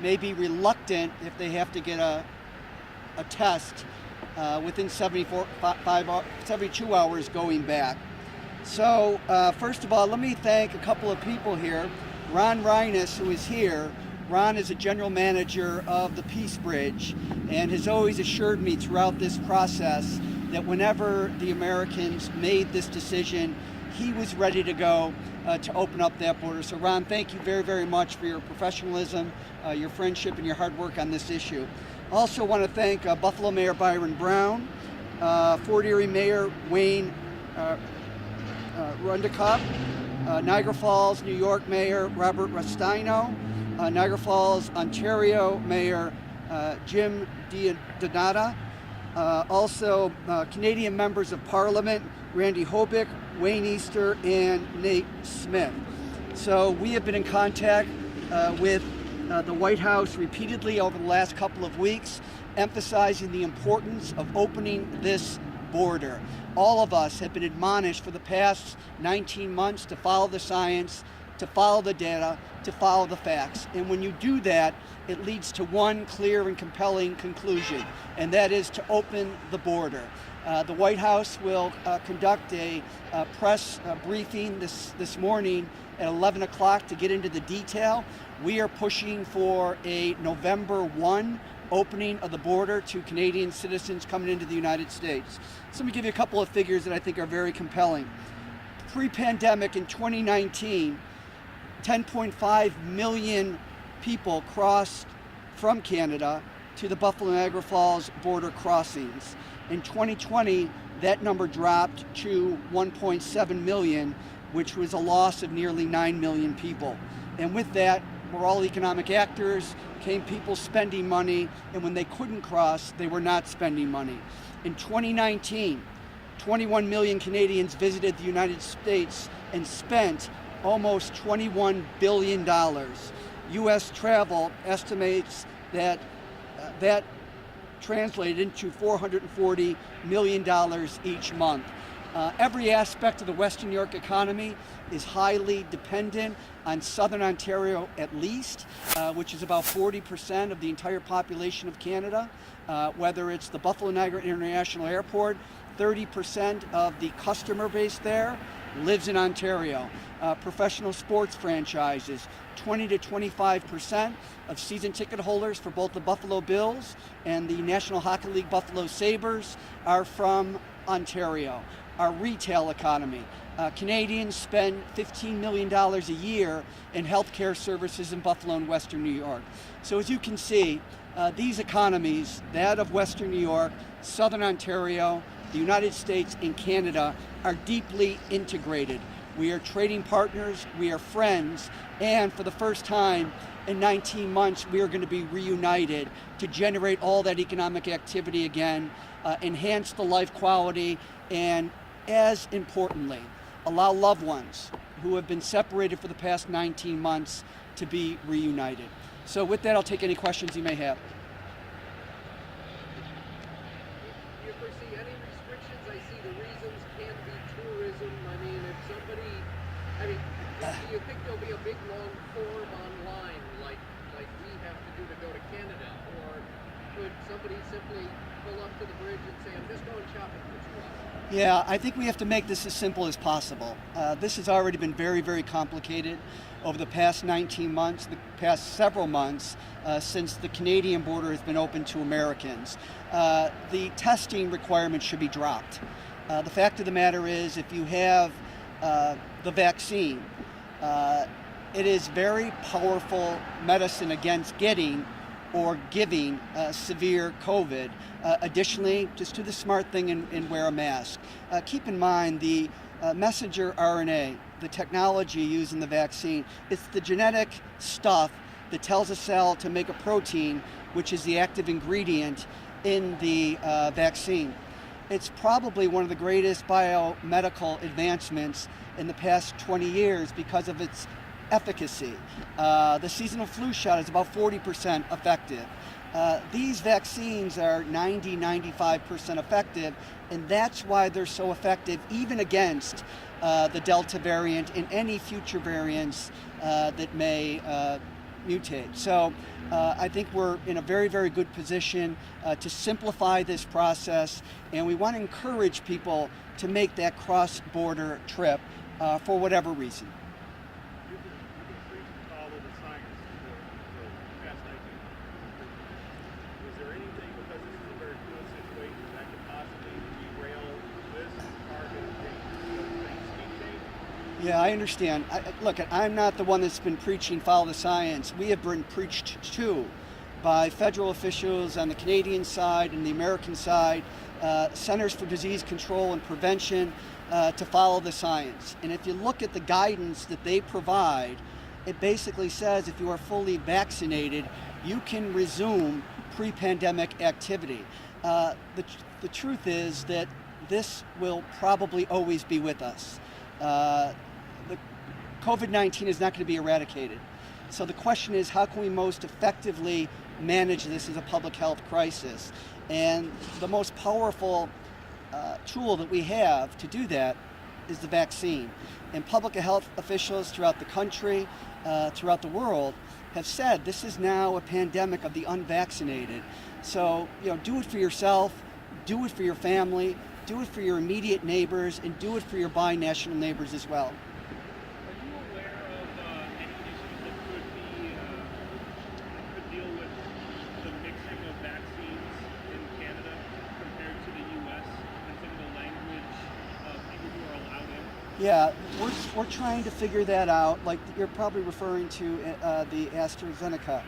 may be reluctant if they have to get a test within 72 hours going back. So first of all, let me thank a couple of people here. Ron Reines, who is here. Ron is a general manager of the Peace Bridge and has always assured me throughout this process that whenever the Americans made this decision, he was ready to go to open up that border. So Ron, thank you very, very much for your professionalism, your friendship, and your hard work on this issue. I also want to thank Buffalo Mayor Byron Brown, Fort Erie Mayor Wayne Rundecup, Niagara Falls, New York Mayor Robert Rustino, Niagara Falls, Ontario Mayor Jim Donata, also Canadian members of Parliament Randy Hobick, Wayne Easter, and Nate Smith. So we have been in contact with the White House repeatedly over the last couple of weeks, emphasizing the importance of opening this border. All of us have been admonished for the past 19 months to follow the science, to follow the data, to follow the facts. And when you do that, it leads to one clear and compelling conclusion, and that is to open the border. The White House will conduct a press briefing this morning at 11 o'clock to get into the detail. We are pushing for a November 1 opening of the border to Canadian citizens coming into the United States. So let me give you a couple of figures that I think are very compelling. Pre-pandemic in 2019, 10.5 million people crossed from Canada to the Buffalo-Niagara Falls border crossings. In 2020, that number dropped to 1.7 million, which was a loss of nearly 9 million people. And with that, we're all economic actors, came people spending money, and when they couldn't cross, they were not spending money. In 2019, 21 million Canadians visited the United States and spent almost $21 billion. U.S. travel estimates that that translated into $440 million each month. Every aspect of the Western New York economy is highly dependent on Southern Ontario at least, which is about 40% of the entire population of Canada. Whether it's the Buffalo-Niagara International Airport, 30% of the customer base there lives in Ontario. Professional sports franchises, 20 to 25% of season ticket holders for both the Buffalo Bills and the National Hockey League Buffalo Sabres are from Ontario. Our retail economy. Canadians spend $15 million a year in healthcare services in Buffalo and Western New York. So as you can see, these economies, that of Western New York, Southern Ontario, the United States, and Canada, are deeply integrated. We are trading partners, we are friends, and for the first time in 19 months, we are going to be reunited to generate all that economic activity again, enhance the life quality, and as importantly, allow loved ones who have been separated for the past 19 months to be reunited. So with that, I'll take any questions you may have. Do you foresee any restrictions? I see the reasons can be tourism. I mean, if somebody, do you think there'll be a big long form online like we have to do to go to Canada? Or could somebody simply pull up to the bridge and say, I'm just going shopping for 2 hours? Yeah, I think we have to make this as simple as possible. This has already been very, very complicated over the past 19 months, the past several months, since the Canadian border has been open to Americans. The testing requirements should be dropped. The fact of the matter is, if you have the vaccine, it is very powerful medicine against getting or giving severe COVID. Additionally, just do the smart thing and wear a mask. Keep in mind the messenger RNA, the technology used in the vaccine, it's the genetic stuff that tells a cell to make a protein, which is the active ingredient in the vaccine. It's probably one of the greatest biomedical advancements in the past 20 years because of its efficacy. The seasonal flu shot is about 40% effective. These vaccines are 90-95% effective, and that's why they're so effective even against the Delta variant and any future variants that may mutate. So I think we're in a very, very good position to simplify this process, and we want to encourage people to make that cross-border trip for whatever reason. You can preach and follow the science for the past 19 months. Is there anything, because this is a very fluid situation, that could possibly derail this target of things keep changing? Yeah, I understand. Look, I'm not the one that's been preaching follow the science. We have been preached to by federal officials on the Canadian side and the American side, Centers for Disease Control and Prevention, to follow the science. And if you look at the guidance that they provide, it basically says if you are fully vaccinated, you can resume pre-pandemic activity. The truth is that this will probably always be with us. The COVID-19 is not going to be eradicated. So the question is, how can we most effectively manage this as a public health crisis? And the most powerful tool that we have to do that is the vaccine. And public health officials throughout the country, throughout the world, have said this is now a pandemic of the unvaccinated. So, do it for yourself, do it for your family, do it for your immediate neighbors, and do it for your binational neighbors as well. Are you aware of any issues that could deal with the mixing of vaccines in Canada compared to the U.S. and some of the language of people who are allowed in? Yeah, we're trying to figure that out. Like you're probably referring to the AstraZeneca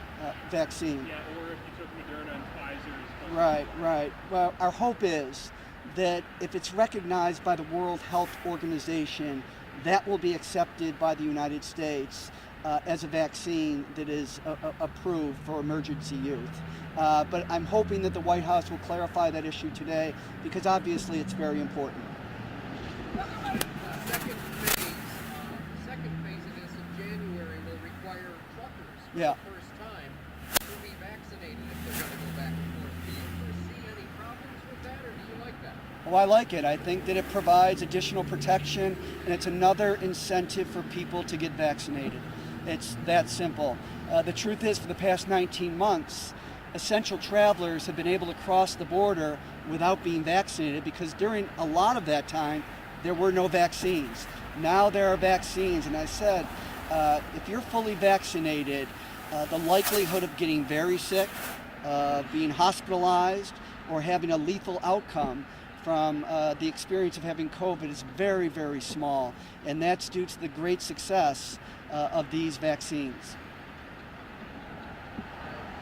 vaccine. Yeah, or if you took Moderna and Pfizer's. Right. Well, our hope is that if it's recognized by the World Health Organization, that will be accepted by the United States as a vaccine that is approved for emergency use. But I'm hoping that the White House will clarify that issue today, because obviously it's very important. Second phase of this in January will require truckers for Yeah. the first time to be vaccinated if they're going to go back and forth. Do you foresee any problems with that, or do you like that? Oh, I like it. I think that it provides additional protection, and it's another incentive for people to get vaccinated. It's that simple. The truth is, for the past 19 months, essential travelers have been able to cross the border without being vaccinated, because during a lot of that time, there were no vaccines. Now there are vaccines, and I said, if you're fully vaccinated, the likelihood of getting very sick, being hospitalized, or having a lethal outcome from the experience of having COVID is very, very small, and that's due to the great success of these vaccines.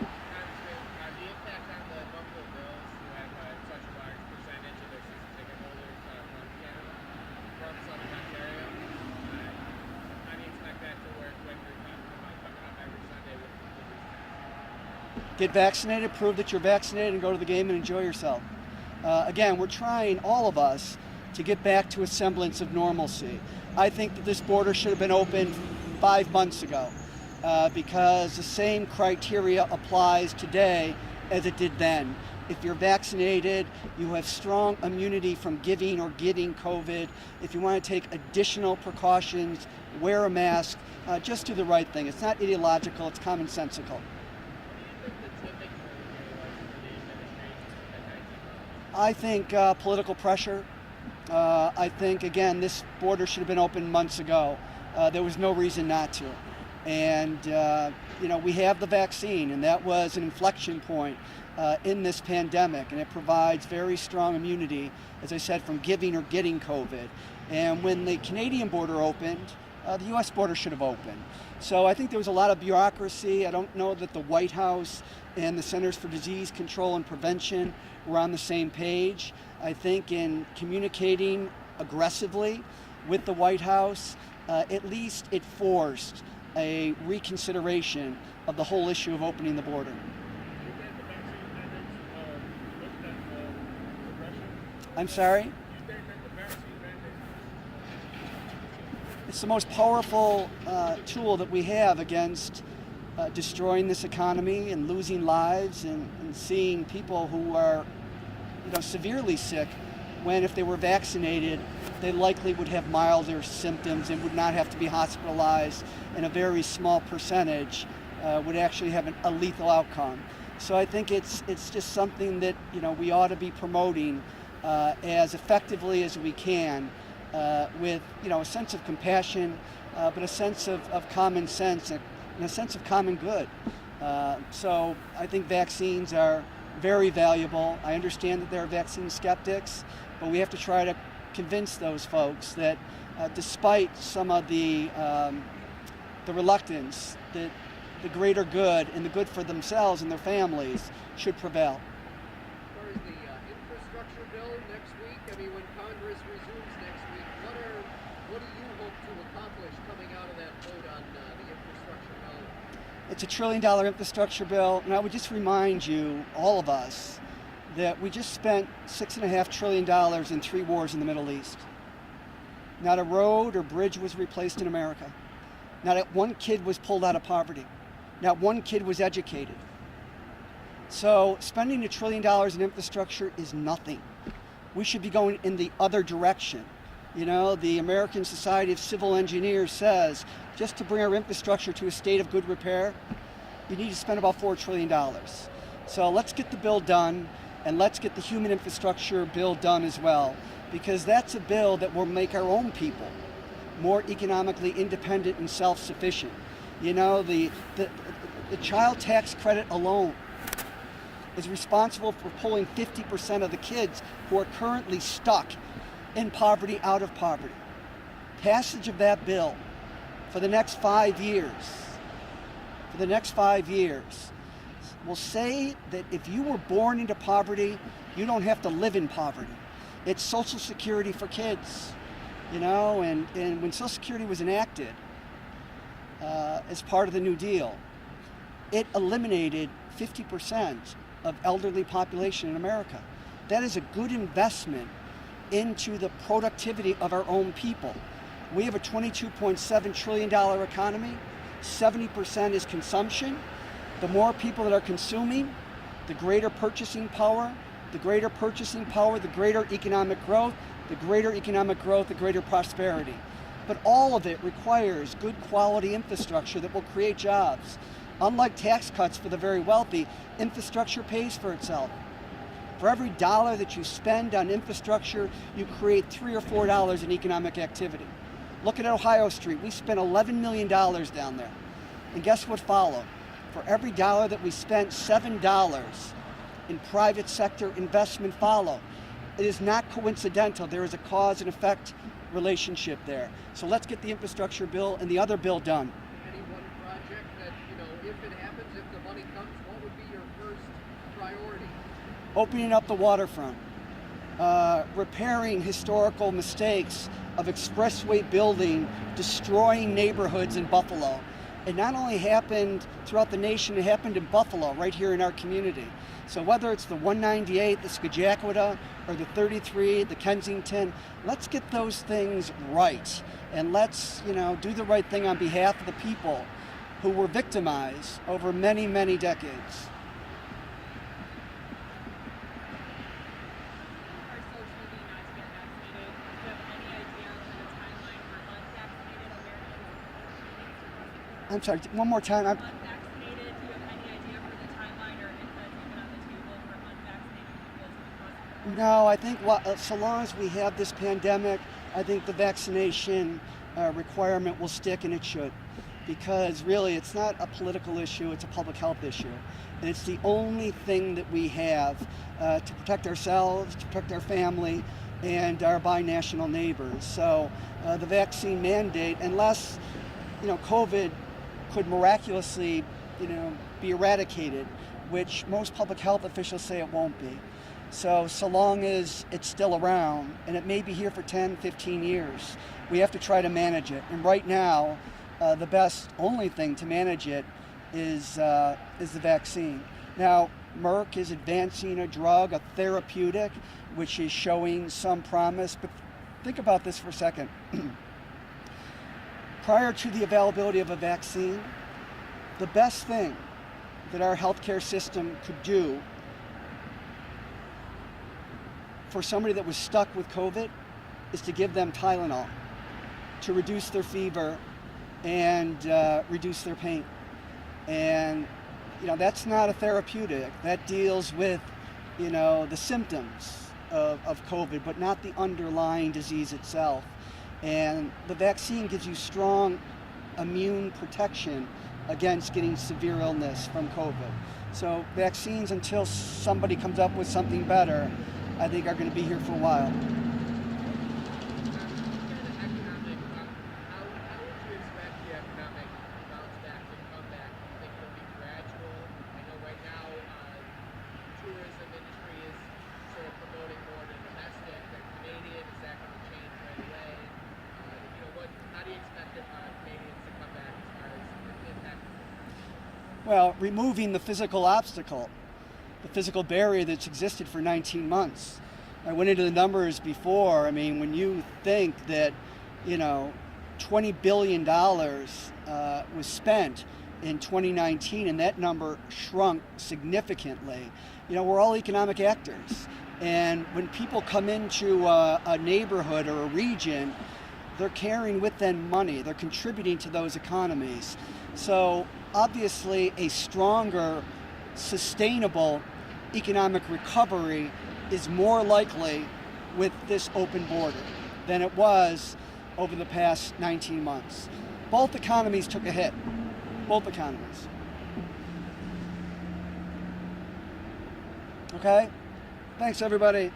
The impact on the Buffalo Bills, who have such a large percentage of their season ticket holders from Canada, from Southern Ontario. How do you expect that to work when you're coming up every Sunday with these? Get vaccinated, prove that you're vaccinated, and go to the game and enjoy yourself. Again, we're trying, all of us, to get back to a semblance of normalcy. I think that this border should have been opened 5 months ago, because the same criteria applies today as it did then. If you're vaccinated, you have strong immunity from giving or getting COVID. If you want to take additional precautions, wear a mask, just do the right thing. It's not ideological, it's commonsensical. I think political pressure. I think, again, this border should have been opened months ago. There was no reason not to. And, we have the vaccine, and that was an inflection point in this pandemic, and it provides very strong immunity, as I said, from giving or getting COVID. And when the Canadian border opened, the U.S. border should have opened. So I think there was a lot of bureaucracy. I don't know that the White House and the Centers for Disease Control and Prevention were on the same page. I think in communicating aggressively with the White House, at least it forced a reconsideration of the whole issue of opening the border. I'm sorry? It's the most powerful tool that we have against destroying this economy and losing lives and seeing people who are severely sick, when if they were vaccinated, they likely would have milder symptoms and would not have to be hospitalized, and a very small percentage would actually have a lethal outcome. So I think it's just something that we ought to be promoting as effectively as we can, with a sense of compassion, but a sense of common sense and a sense of common good. So I think vaccines are very valuable. I understand that there are vaccine skeptics, but we have to try to convince those folks that despite some of the reluctance, that the greater good and the good for themselves and their families should prevail. As far as the infrastructure bill next week, I mean, when Congress resumes next week, what do you hope to accomplish coming out of that vote on the infrastructure bill? It's $1 trillion infrastructure bill, and I would just remind you, all of us, that we just spent $6.5 trillion in 3 wars in the Middle East. Not a road or bridge was replaced in America. Not one kid was pulled out of poverty. Not one kid was educated. So spending $1 trillion in infrastructure is nothing. We should be going in the other direction. The American Society of Civil Engineers says just to bring our infrastructure to a state of good repair, you need to spend about $4 trillion. So let's get the bill done, and let's get the human infrastructure bill done as well, because that's a bill that will make our own people more economically independent and self-sufficient. The child tax credit alone is responsible for pulling 50% of the kids who are currently stuck in poverty out of poverty. Passage of that bill for the next 5 years, will say that if you were born into poverty, you don't have to live in poverty. It's Social Security for kids, and when Social Security was enacted as part of the New Deal, it eliminated 50% of elderly population in America. That is a good investment into the productivity of our own people. We have a $22.7 trillion economy. 70% is consumption. The more people that are consuming, the greater purchasing power, the greater economic growth, the greater prosperity. But all of it requires good quality infrastructure that will create jobs. Unlike tax cuts for the very wealthy, infrastructure pays for itself. For every dollar that you spend on infrastructure, you create $3 or $4 in economic activity. Look at Ohio Street. We spent $11 million down there. And guess what followed? For every dollar that we spent, $7 in private sector investment followed. It is not coincidental. There is a cause and effect relationship there. So let's get the infrastructure bill and the other bill done. Any one project that, if it happens, if the money comes, what would be your first priority? Opening up the waterfront, repairing historical mistakes of expressway building, destroying neighborhoods in Buffalo. It not only happened throughout the nation, it happened in Buffalo, right here in our community. So whether it's the 198, the Scajaquada, or the 33, the Kensington, let's get those things right. And let's, do the right thing on behalf of the people who were victimized over many, many decades. I'm sorry, one more time. Unvaccinated, do you have any idea for the timeline or if that's even on the table for unvaccinated people? No, I think so long as we have this pandemic, I think the vaccination requirement will stick, and it should. Because really, it's not a political issue, it's a public health issue. And it's the only thing that we have to protect ourselves, to protect our family, and our binational neighbors. So the vaccine mandate, unless, COVID could miraculously, be eradicated, which most public health officials say it won't be. So long as it's still around, and it may be here for 10, 15 years, we have to try to manage it. And right now, the only thing to manage it is the vaccine. Now, Merck is advancing a drug, a therapeutic, which is showing some promise, but think about this for a second. Prior to the availability of a vaccine, the best thing that our healthcare system could do for somebody that was stuck with COVID is to give them Tylenol to reduce their fever and reduce their pain. And that's not a therapeutic. That deals with the symptoms of COVID, but not the underlying disease itself. And the vaccine gives you strong immune protection against getting severe illness from COVID. So vaccines, until somebody comes up with something better, I think are going to be here for a while. How would you expect the economic bounce back to come back? Do you think it'll be gradual? I know right now tourism industry is sort of promoting more to domestic than Canadian. Is that going to change right away? How do you expect Canadians to come back as far as impact? Well, removing the physical obstacle, the physical barrier that's existed for 19 months. I went into the numbers before. I mean, when you think that, $20 billion was spent in 2019 and that number shrunk significantly, we're all economic actors. And when people come into a neighborhood or a region, they're carrying with them money. They're contributing to those economies. So obviously a stronger, sustainable economic recovery is more likely with this open border than it was over the past 19 months. Both economies took a hit. Both economies. Okay? Thanks, everybody.